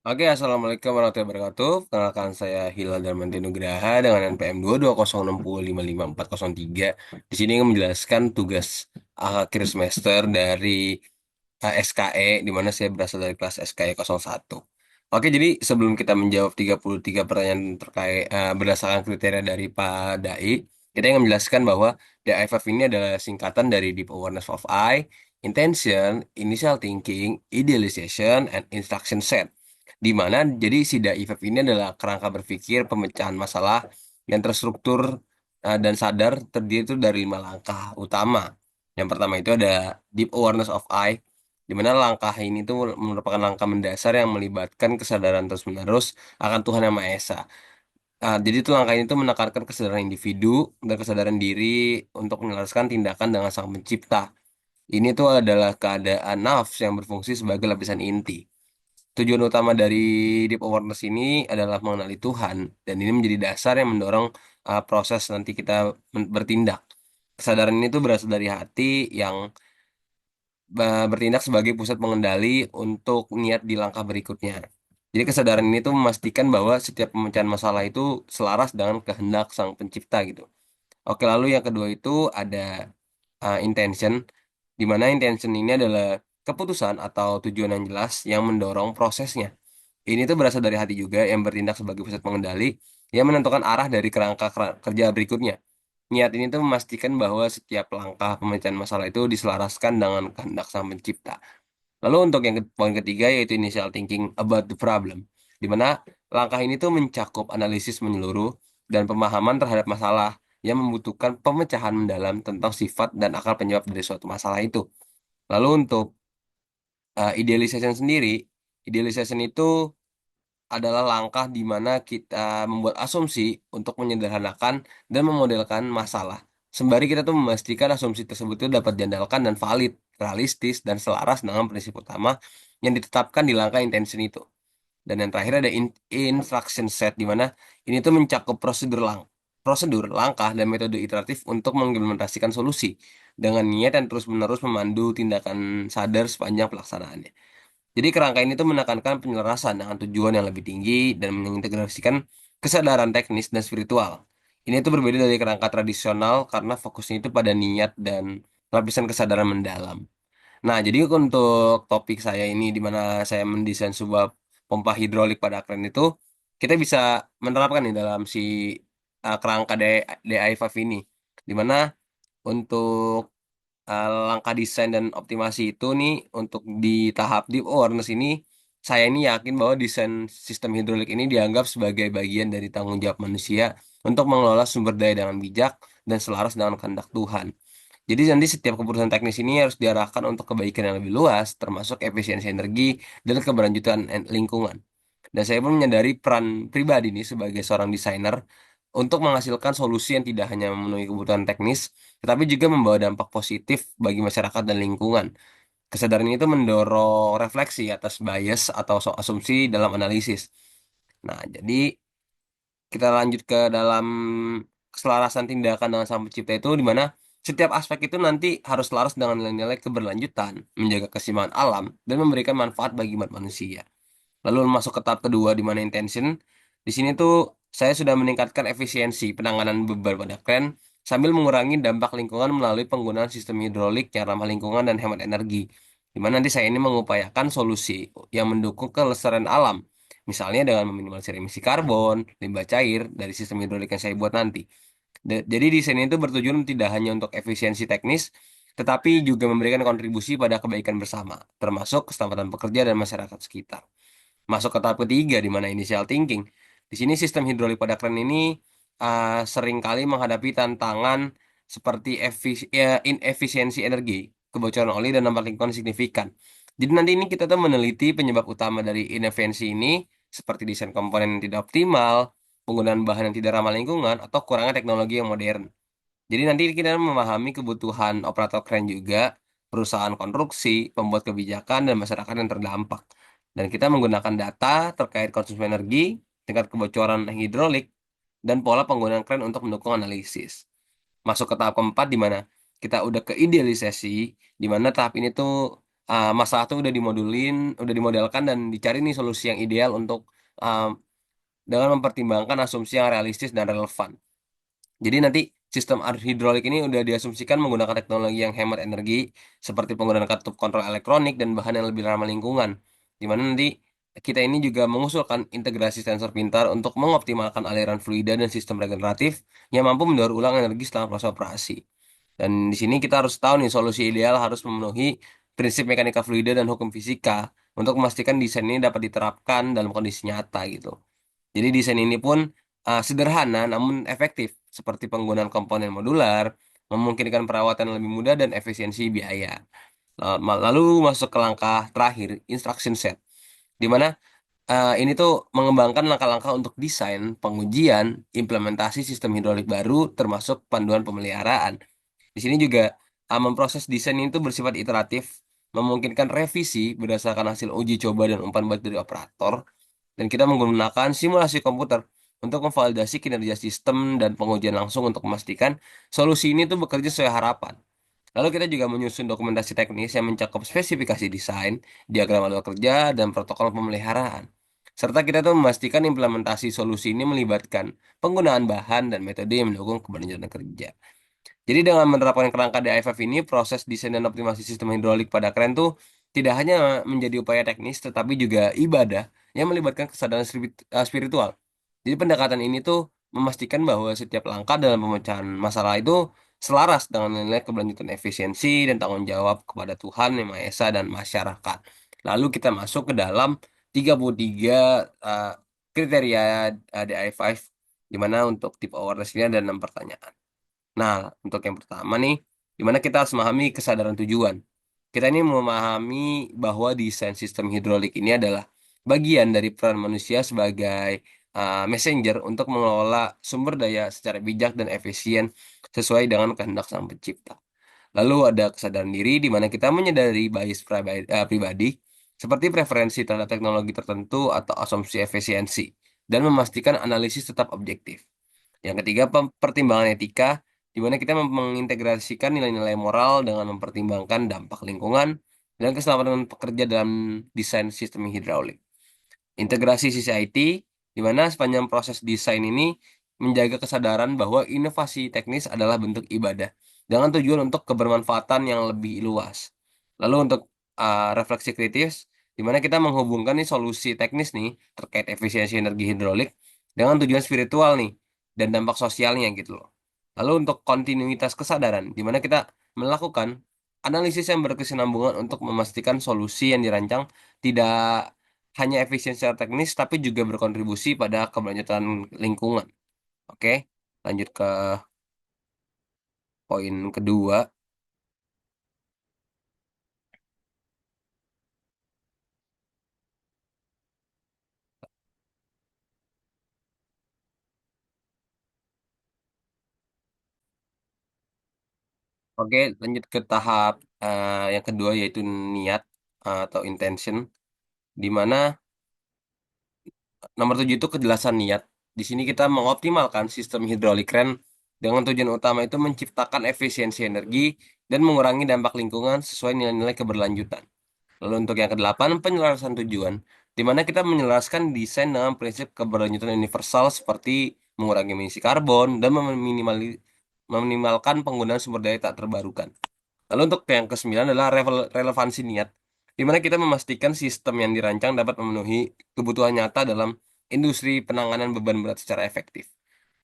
Oke, Assalamualaikum warahmatullahi wabarakatuh. Perkenalkan saya Hilal Darmanti Nugraha dengan NPM 22060555403. Di sini ingin menjelaskan tugas akhir semester dari SKE, di mana saya berasal dari kelas SKE 01. Oke, jadi sebelum kita menjawab 33 pertanyaan terkait berdasarkan kriteria dari Pak Dai, kita ingin menjelaskan bahwa DIFF ini adalah singkatan dari Deep Awareness of I, Intention, Initial Thinking, Idealization, and Instruction Set. Di mana jadi si DIFF ini adalah kerangka berpikir pemecahan masalah yang terstruktur dan sadar terdiri itu dari 5 langkah utama. Yang pertama itu ada Deep Awareness of I, di mana langkah ini tuh merupakan langkah mendasar yang melibatkan kesadaran terus-menerus akan Tuhan Yang Maha Esa. Jadi itu langkah ini tuh menekankan kesadaran individu dan kesadaran diri untuk menyelaraskan tindakan dengan Sang Pencipta. Ini tuh adalah keadaan nafs yang berfungsi sebagai lapisan inti. Tujuan utama dari Deep Awareness ini adalah mengenali Tuhan, dan ini menjadi dasar yang mendorong proses nanti kita bertindak. Kesadaran ini tuh berasal dari hati yang bertindak sebagai pusat pengendali untuk niat di langkah berikutnya. Jadi kesadaran ini tuh memastikan bahwa setiap pemecahan masalah itu selaras dengan kehendak Sang Pencipta gitu. Oke, lalu yang kedua itu ada intention, di mana intention ini adalah keputusan atau tujuan yang jelas yang mendorong prosesnya. Ini tuh berasal dari hati juga yang bertindak sebagai pusat pengendali yang menentukan arah dari kerangka kerja berikutnya. Niat ini tuh memastikan bahwa setiap langkah pemecahan masalah itu diselaraskan dengan kehendak Sang Pencipta. Lalu untuk yang poin ketiga yaitu initial thinking about the problem, di mana langkah ini tuh mencakup analisis menyeluruh dan pemahaman terhadap masalah yang membutuhkan pemecahan mendalam tentang sifat dan akar penyebab dari suatu masalah itu. Lalu untuk idealization sendiri, idealization itu adalah langkah di mana kita membuat asumsi untuk menyederhanakan dan memodelkan masalah. Sembari kita tuh memastikan asumsi tersebut itu dapat diandalkan dan valid, realistis, dan selaras dengan prinsip utama yang ditetapkan di langkah intention itu. Dan yang terakhir ada instruction set, di mana ini tuh mencakup prosedur, langkah, dan metode iteratif untuk mengimplementasikan solusi dengan niat dan terus-menerus memandu tindakan sadar sepanjang pelaksanaannya. Jadi kerangka ini tuh menekankan penyelarasan dengan tujuan yang lebih tinggi dan mengintegrasikan kesadaran teknis dan spiritual. Ini tuh berbeda dari kerangka tradisional karena fokusnya itu pada niat dan lapisan kesadaran mendalam. Nah, jadi untuk topik saya ini di mana saya mendesain sebuah pompa hidrolik pada kran itu, kita bisa menerapkan nih dalam si kerangka DI5 ini. Di mana untuk langkah desain dan optimasi itu nih untuk di tahap deep awareness ini, saya ini yakin bahwa desain sistem hidrolik ini dianggap sebagai bagian dari tanggung jawab manusia untuk mengelola sumber daya dengan bijak dan selaras dengan kehendak Tuhan. Jadi nanti setiap keputusan teknis ini harus diarahkan untuk kebaikan yang lebih luas, termasuk efisiensi energi dan keberlanjutan lingkungan. Dan saya pun menyadari peran pribadi nih sebagai seorang desainer untuk menghasilkan solusi yang tidak hanya memenuhi kebutuhan teknis, tetapi juga membawa dampak positif bagi masyarakat dan lingkungan. Kesadaran itu mendorong refleksi atas bias atau asumsi dalam analisis. Nah, jadi kita lanjut ke dalam keselarasan tindakan dengan Sang Pencipta itu, di mana setiap aspek itu nanti harus selaras dengan nilai-nilai keberlanjutan, menjaga keseimbangan alam, dan memberikan manfaat bagi umat manusia. Lalu masuk ke tahap kedua di mana intention. Di sini tuh saya sudah meningkatkan efisiensi penanganan beban pada kren sambil mengurangi dampak lingkungan melalui penggunaan sistem hidrolik yang ramah lingkungan dan hemat energi. Di mana nanti saya ini mengupayakan solusi yang mendukung kelestarian alam. Misalnya dengan meminimalisir emisi karbon, limbah cair dari sistem hidrolik yang saya buat nanti. Jadi desain itu bertujuan tidak hanya untuk efisiensi teknis, tetapi juga memberikan kontribusi pada kebaikan bersama, termasuk keselamatan pekerja dan masyarakat sekitar. Masuk ke tahap ketiga di mana initial thinking. Di sini sistem hidrolik pada kran ini seringkali menghadapi tantangan seperti inefisiensi energi, kebocoran oli dan dampak lingkungan signifikan. Jadi nanti ini kita tuh meneliti penyebab utama dari inefisiensi ini seperti desain komponen yang tidak optimal, penggunaan bahan yang tidak ramah lingkungan, atau kurangnya teknologi yang modern. Jadi nanti kita memahami kebutuhan operator kran juga, perusahaan konstruksi, pembuat kebijakan, dan masyarakat yang terdampak. Dan kita menggunakan data terkait konsumsi energi, tingkat kebocoran hidrolik, dan pola penggunaan kran untuk mendukung analisis. Masuk ke tahap keempat di mana kita udah ke idealisasi, di mana tahap ini tuh masalah tuh udah dimodelkan dan dicari nih solusi yang ideal untuk uh, dengan mempertimbangkan asumsi yang realistis dan relevan. Jadi nanti sistem hidrolik ini udah diasumsikan menggunakan teknologi yang hemat energi seperti penggunaan kartu kontrol elektronik dan bahan yang lebih ramah lingkungan. Di mana nanti kita ini juga mengusulkan integrasi sensor pintar untuk mengoptimalkan aliran fluida dan sistem regeneratif yang mampu mendaur ulang energi setelah proses operasi. Dan di sini kita harus tahu nih solusi ideal harus memenuhi prinsip mekanika fluida dan hukum fisika untuk memastikan desain ini dapat diterapkan dalam kondisi nyata gitu. Jadi desain ini pun sederhana namun efektif, seperti penggunaan komponen modular, memungkinkan perawatan yang lebih mudah dan efisiensi biaya. Lalu masuk ke langkah terakhir, instruction set, di mana ini tuh mengembangkan langkah-langkah untuk desain, pengujian, implementasi sistem hidrolik baru, termasuk panduan pemeliharaan. Di sini juga memproses desain itu bersifat iteratif, memungkinkan revisi berdasarkan hasil uji coba dan umpan balik dari operator, dan kita menggunakan simulasi komputer untuk memvalidasi kinerja sistem dan pengujian langsung untuk memastikan solusi ini tuh bekerja sesuai harapan. Lalu kita juga menyusun dokumentasi teknis yang mencakup spesifikasi desain, diagram alur kerja, dan protokol pemeliharaan. Serta kita tuh memastikan implementasi solusi ini melibatkan penggunaan bahan dan metode yang mendukung keberlanjutan kerja. Jadi dengan menerapkan kerangka DIFF ini, proses desain dan optimasi sistem hidrolik pada kren tuh tidak hanya menjadi upaya teknis, tetapi juga ibadah yang melibatkan kesadaran spiritual. Jadi pendekatan ini tuh memastikan bahwa setiap langkah dalam pemecahan masalah itu selaras dengan nilai keberlanjutan efisiensi dan tanggung jawab kepada Tuhan Yang Maha Esa dan masyarakat. Lalu kita masuk ke dalam 33 uh, kriteria DI5, di mana untuk tipe awareness ini ada 6 pertanyaan. Nah, untuk yang pertama nih, dimana kita harus memahami kesadaran tujuan. Kita ini memahami bahwa desain sistem hidrolik ini adalah bagian dari peran manusia sebagai messenger untuk mengelola sumber daya secara bijak dan efisien sesuai dengan kehendak Sang Pencipta. Lalu ada kesadaran diri di mana kita menyadari bias pribadi seperti preferensi terhadap teknologi tertentu atau asumsi efisiensi dan memastikan analisis tetap objektif. Yang ketiga, pertimbangan etika, di mana kita mengintegrasikan nilai-nilai moral dengan mempertimbangkan dampak lingkungan dan keselamatan pekerja dalam desain sistem hidraulik. Integrasi sisi IT, di mana sepanjang proses desain ini menjaga kesadaran bahwa inovasi teknis adalah bentuk ibadah, dengan tujuan untuk kebermanfaatan yang lebih luas. Lalu untuk refleksi kritis, di mana kita menghubungkan nih solusi teknis nih terkait efisiensi energi hidrolik dengan tujuan spiritual nih dan dampak sosialnya gitu loh. Lalu untuk kontinuitas kesadaran, di mana kita melakukan analisis yang berkesinambungan untuk memastikan solusi yang dirancang tidak hanya efisien secara teknis, tapi juga berkontribusi pada keberlanjutan lingkungan. Oke, lanjut ke poin kedua. Oke, lanjut ke tahap yang kedua yaitu niat atau intention, di mana nomor 7 itu kejelasan niat. Di sini kita mengoptimalkan sistem hidrolik kren dengan tujuan utama itu menciptakan efisiensi energi dan mengurangi dampak lingkungan sesuai nilai-nilai keberlanjutan. Lalu untuk yang kedelapan, penyelarasan tujuan, di mana kita menyelaraskan desain dengan prinsip keberlanjutan universal seperti mengurangi emisi karbon dan meminimalkan penggunaan sumber daya tak terbarukan. Lalu untuk yang kesembilan adalah relevansi niat, di mana kita memastikan sistem yang dirancang dapat memenuhi kebutuhan nyata dalam industri penanganan beban berat secara efektif.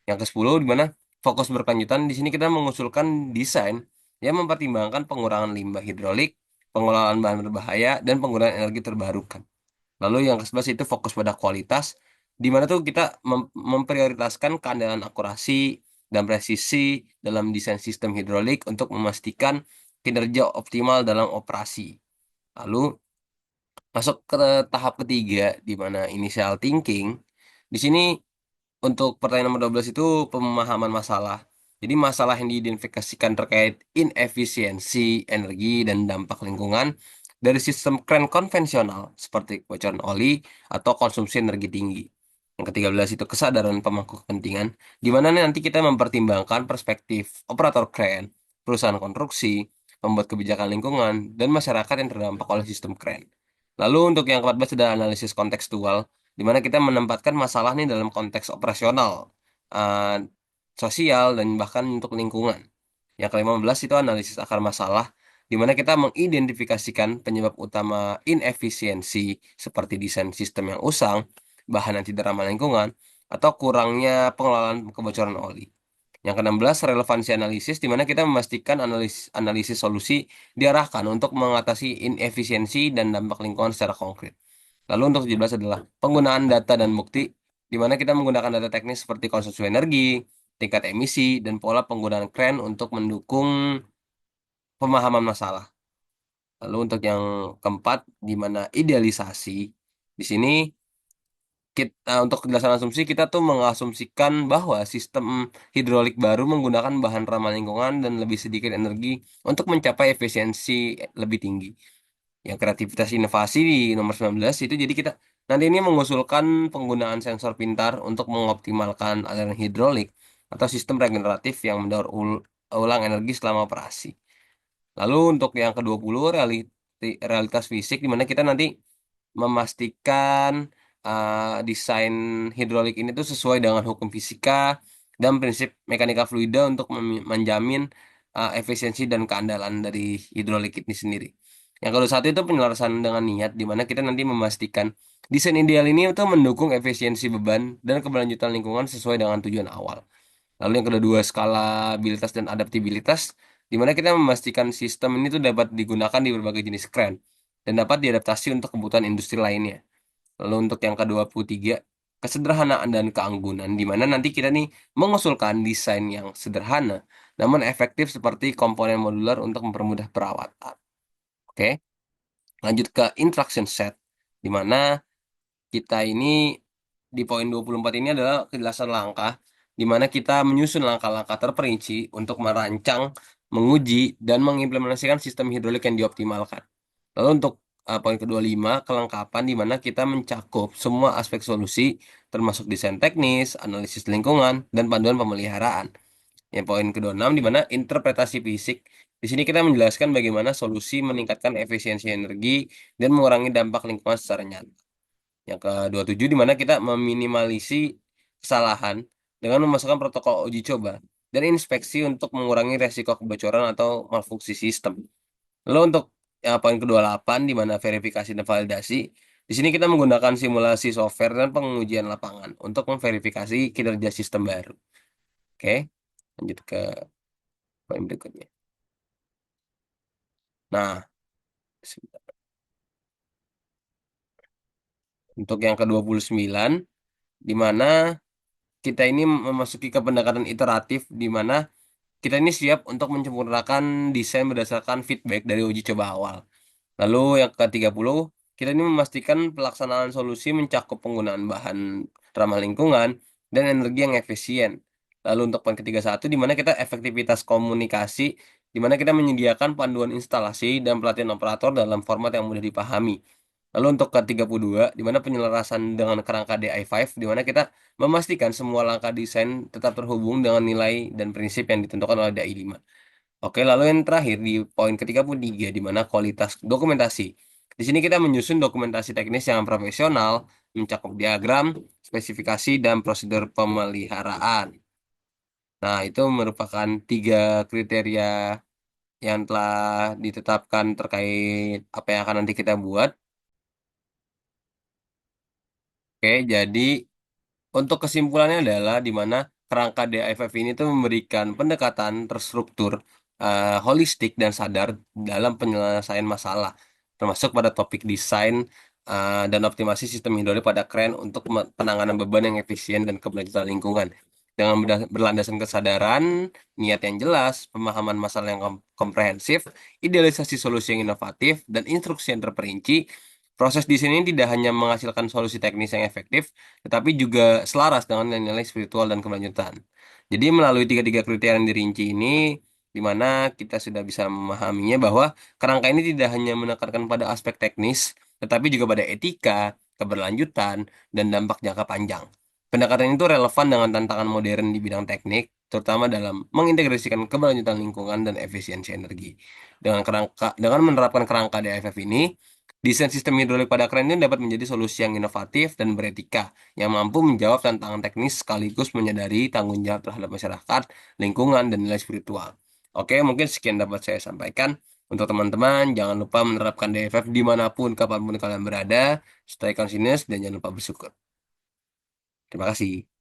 Yang ke-10 di mana fokus berkelanjutan, di sini kita mengusulkan desain yang mempertimbangkan pengurangan limbah hidrolik, pengelolaan bahan berbahaya, dan penggunaan energi terbarukan. Lalu yang ke-11 itu fokus pada kualitas, di mana tuh kita memprioritaskan keandalan akurasi dan presisi dalam desain sistem hidrolik untuk memastikan kinerja optimal dalam operasi. Lalu masuk ke tahap ketiga, di mana initial thinking. Di sini untuk pertanyaan nomor 12 itu pemahaman masalah. Jadi masalah yang diidentifikasikan terkait inefisiensi energi dan dampak lingkungan dari sistem kren konvensional seperti kebocoran oli atau konsumsi energi tinggi. Yang ke-13 itu kesadaran pemangku kepentingan, di mana nanti kita mempertimbangkan perspektif operator kren, perusahaan konstruksi, pembuat kebijakan lingkungan, dan masyarakat yang terdampak oleh sistem keren. Lalu untuk yang ke-14 ada analisis kontekstual, di mana kita menempatkan masalah nih dalam konteks operasional, eh, sosial, dan bahkan untuk lingkungan. Yang ke-15 itu analisis akar masalah, di mana kita mengidentifikasikan penyebab utama inefisiensi seperti desain sistem yang usang, bahan yang tidak ramah lingkungan, atau kurangnya pengelolaan kebocoran oli. Yang ke-16, relevansi analisis, di mana kita memastikan analisis solusi diarahkan untuk mengatasi inefisiensi dan dampak lingkungan secara konkret. Lalu untuk 17 adalah penggunaan data dan bukti, di mana kita menggunakan data teknis seperti konsumsi energi, tingkat emisi, dan pola penggunaan kren untuk mendukung pemahaman masalah. Lalu untuk yang keempat, di mana idealisasi, di sini kita untuk kejelasan asumsi kita tuh mengasumsikan bahwa sistem hidrolik baru menggunakan bahan ramah lingkungan dan lebih sedikit energi untuk mencapai efisiensi lebih tinggi. Yang kreativitas inovasi di nomor 19 itu jadi kita nanti ini mengusulkan penggunaan sensor pintar untuk mengoptimalkan aliran hidrolik atau sistem regeneratif yang mendaur ulang energi selama operasi. Lalu untuk yang ke-20 realitas fisik di mana kita nanti memastikan desain hidrolik ini tuh sesuai dengan hukum fisika dan prinsip mekanika fluida untuk menjamin efisiensi dan keandalan dari hidrolik ini sendiri. Yang kedua satu itu penyelarasan dengan niat, di mana kita nanti memastikan desain ideal ini itu mendukung efisiensi beban dan keberlanjutan lingkungan sesuai dengan tujuan awal. Lalu yang kedua skalabilitas dan adaptabilitas, di mana kita memastikan sistem ini tuh dapat digunakan di berbagai jenis kren dan dapat diadaptasi untuk kebutuhan industri lainnya. Lalu untuk yang ke-23, kesederhanaan dan keanggunan, di mana nanti kita nih mengusulkan desain yang sederhana namun efektif seperti komponen modular untuk mempermudah perawatan. Oke, lanjut ke instruction set, di mana kita ini di poin 24 ini adalah kejelasan langkah, di mana kita menyusun langkah-langkah terperinci untuk merancang, menguji, dan mengimplementasikan sistem hidrolik yang dioptimalkan. Lalu untuk poin ke-25, kelengkapan di mana kita mencakup semua aspek solusi, termasuk desain teknis, analisis lingkungan, dan panduan pemeliharaan. Yang poin ke-26 di mana interpretasi fisik. Di sini kita menjelaskan bagaimana solusi meningkatkan efisiensi energi dan mengurangi dampak lingkungan secara nyata. Yang ke-27 di mana kita meminimalisasi kesalahan dengan memasukkan protokol uji coba dan inspeksi untuk mengurangi resiko kebocoran atau malfungsi sistem. Lalu untuk poin ke-28 di mana verifikasi dan validasi, di sini kita menggunakan simulasi software dan pengujian lapangan untuk memverifikasi kinerja sistem baru. Oke, lanjut ke poin berikutnya. Nah, untuk yang ke-29 di mana kita ini memasuki ke pendekatan iteratif di mana kita ini siap untuk menyempurnakan desain berdasarkan feedback dari uji coba awal. Lalu yang ke-30, kita ini memastikan pelaksanaan solusi mencakup penggunaan bahan ramah lingkungan dan energi yang efisien. Lalu untuk poin ke-31, di mana kita efektivitas komunikasi, di mana kita menyediakan panduan instalasi dan pelatihan operator dalam format yang mudah dipahami. Lalu untuk ke-32, di mana penyelarasan dengan kerangka DI5, di mana kita memastikan semua langkah desain tetap terhubung dengan nilai dan prinsip yang ditentukan oleh DI5. Oke, lalu yang terakhir di poin ke-33 di mana kualitas dokumentasi. Di sini kita menyusun dokumentasi teknis yang profesional, mencakup diagram, spesifikasi, dan prosedur pemeliharaan. Nah, itu merupakan tiga kriteria yang telah ditetapkan terkait apa yang akan nanti kita buat. Oke, jadi untuk kesimpulannya adalah di mana kerangka DIFF ini tuh memberikan pendekatan terstruktur, holistik dan sadar dalam penyelesaian masalah, termasuk pada topik desain dan optimasi sistem hidrolik pada kren untuk penanganan beban yang efisien dan keberlanjutan lingkungan. Dengan berlandaskan kesadaran, niat yang jelas, pemahaman masalah yang komprehensif, idealisasi solusi yang inovatif, dan instruksi yang terperinci, proses desain ini tidak hanya menghasilkan solusi teknis yang efektif, tetapi juga selaras dengan nilai-nilai spiritual dan keberlanjutan. Jadi melalui tiga-tiga kriteria yang dirinci ini, di mana kita sudah bisa memahaminya bahwa kerangka ini tidak hanya menekankan pada aspek teknis, tetapi juga pada etika, keberlanjutan, dan dampak jangka panjang. Pendekatan itu relevan dengan tantangan modern di bidang teknik, terutama dalam mengintegrasikan keberlanjutan lingkungan dan efisiensi energi. Dengan menerapkan kerangka DFF ini, desain sistem hidrolik pada kran ini dapat menjadi solusi yang inovatif dan beretika, yang mampu menjawab tantangan teknis sekaligus menyadari tanggung jawab terhadap masyarakat, lingkungan, dan nilai spiritual. Oke, mungkin sekian dapat saya sampaikan. Untuk teman-teman, jangan lupa menerapkan DFF dimanapun, kapanpun kalian berada. Stay conscious dan jangan lupa bersyukur. Terima kasih.